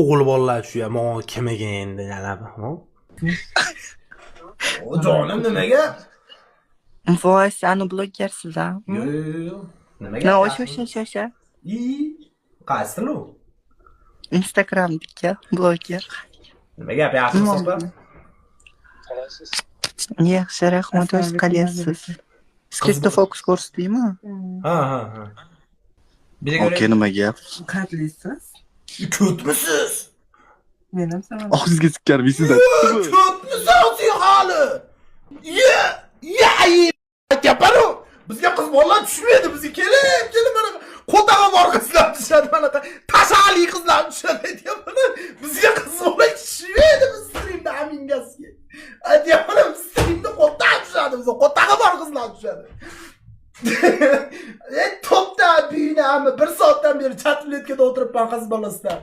o'g'il bolalar shu ya, men kim ekan yana. O jonim nimaga? Voy, sen blogersiz ha? Yo'q. Nimaga? Ne o'sha. Qaysi lu? Instagram'dagi bloger. Nima gap yaxshisiz? Yaxshi, rahmat, o'z qalyapsiz. Skriptda fokus ko'rsatdingmi? Ha. Okey, nima gap? Qadrlisiz? Ko'tmisiz? Men ham sana. Og'zingizga sikkarmisiz? Ko'tmisiz hali? Gaparu. Bizga qiz bolalar tushmaydi, bizga kelib mana qo'taga bor qizlar tushadi, mana tashali qizlar tushadi deyapman. Bizga qiz bolalar tushmaydi, biz streamda amingasiga. Aytyapman, biz streamda qo'taga tushadi, bizga qo'taga bor qizlar tushadi. Topda buyna, 1 soatdan beri chat ruletkada o'tiribman qiz bolasida.